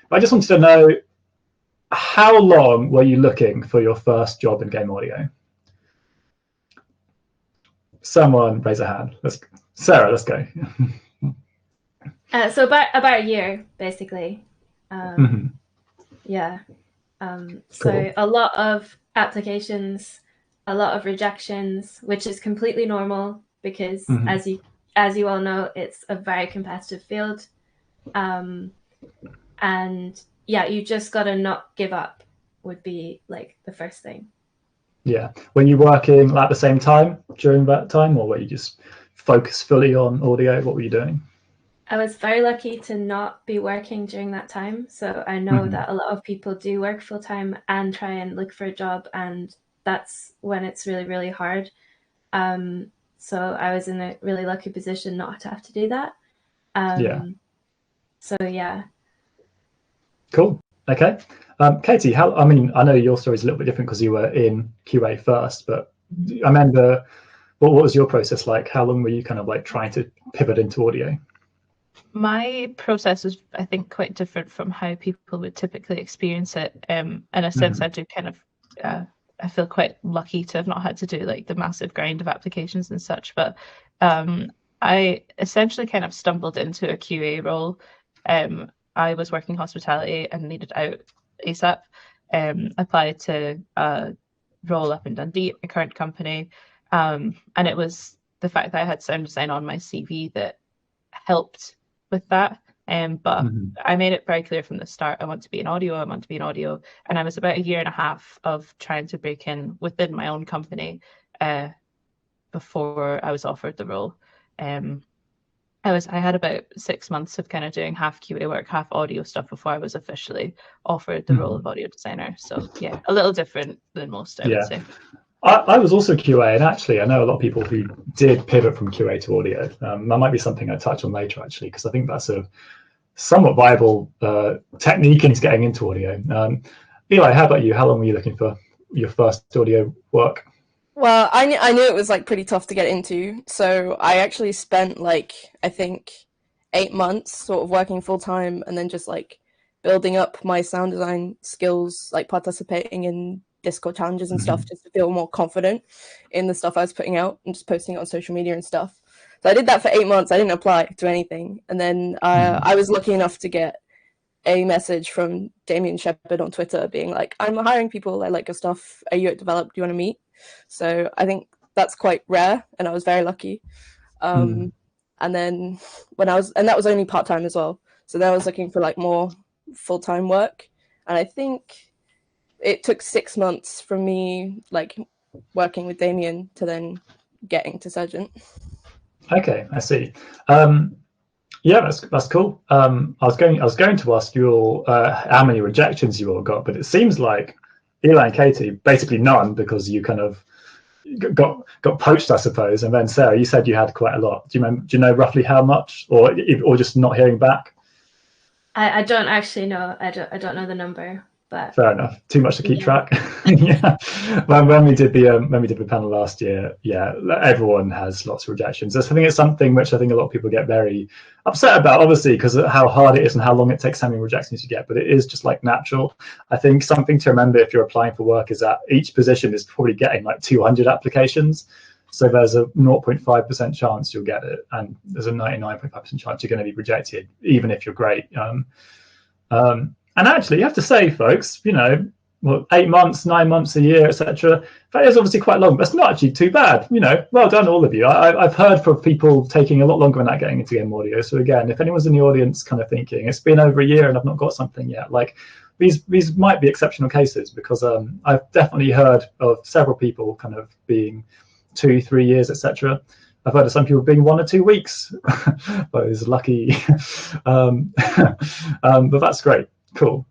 But I just wanted to know, how long were you looking for your first job in game audio? Someone raise a hand. Sarah, let's go. So about a year, basically. Yeah. So Cool. a lot of applications, a lot of rejections, which is completely normal because as you all know, it's a very competitive field. And yeah, you just got to not give up would be like the first thing. Yeah. Were you working at the same time during that time, or were you just focused fully on audio? What were you doing? I was very lucky to not be working during that time. So I know that a lot of people do work full time and try and look for a job. And that's when it's really, really hard. So I was in a really lucky position not to have to do that. So yeah. Cool. Okay. Katie, I know your story is a little bit different because you were in QA first, but I remember, what was your process like? How long were you kind of like trying to pivot into audio? My process was, I think, quite different from how people would typically experience it. In a sense, I do kind of, I feel quite lucky to have not had to do like the massive grind of applications and such. But I essentially kind of stumbled into a QA role. I was working hospitality and needed out ASAP. Applied to a role up in Dundee at my current company. And it was the fact that I had sound design on my CV that helped with that. But I made it very clear from the start, I want to be in audio, And I was about 1.5 years of trying to break in within my own company before I was offered the role. I had about 6 months of kind of doing half QA work, half audio stuff before I was officially offered the role of audio designer. So yeah, a little different than most, I would say. I was also QA, and actually I know a lot of people who did pivot from QA to audio. That might be something I touch on later, actually, because I think that's a somewhat viable technique into getting into audio. Eli, how about you? How long were you looking for your first audio work? Well, I knew it was like pretty tough to get into, so I actually spent like, I think 8 months sort of working full time and then just like building up my sound design skills, like participating in Discord challenges and stuff, just to feel more confident in the stuff I was putting out and just posting it on social media and stuff. So I did that for 8 months. I didn't apply to anything, and then I was lucky enough to get a message from Damien Shepherd on Twitter being like, "I'm hiring people. I like your stuff. Are you at Develop? Do you want to meet?" So I think that's quite rare, and I was very lucky. And then that was only part-time as well. So then I was looking for like more full-time work, and I think it took 6 months from me like working with Damien to then getting to Sergeant. Okay, I see. Yeah, that's cool. I was going to ask you all how many rejections you all got, but it seems like Eli and Katie basically none, because you kind of got poached, I suppose. And then Sarah, you said you had quite a lot. Do you know roughly how much, or just not hearing back? I don't actually know. I don't know the number. But fair enough. Too much to keep track. Yeah. When we did the panel last year, yeah, everyone has lots of rejections. I think it's something which I think a lot of people get very upset about, obviously, because of how hard it is and how long it takes, how many rejections you get. But it is just like natural. I think something to remember if you're applying for work is that each position is probably getting like 200 applications. So there's a 0.5% chance you'll get it, and there's a 99.5% chance you're going to be rejected, even if you're great. And actually, you have to say, folks, 8 months, 9 months, a year, etc. That is obviously quite long, but it's not actually too bad. Well done, all of you. I've heard from people taking a lot longer than that getting into game audio. So again, if anyone's in the audience kind of thinking, it's been over a year and I've not got something yet, like these might be exceptional cases, because I've definitely heard of several people kind of being 2-3 years, etc. I've heard of some people being 1 or 2 weeks. Those lucky. But that's great. Cool.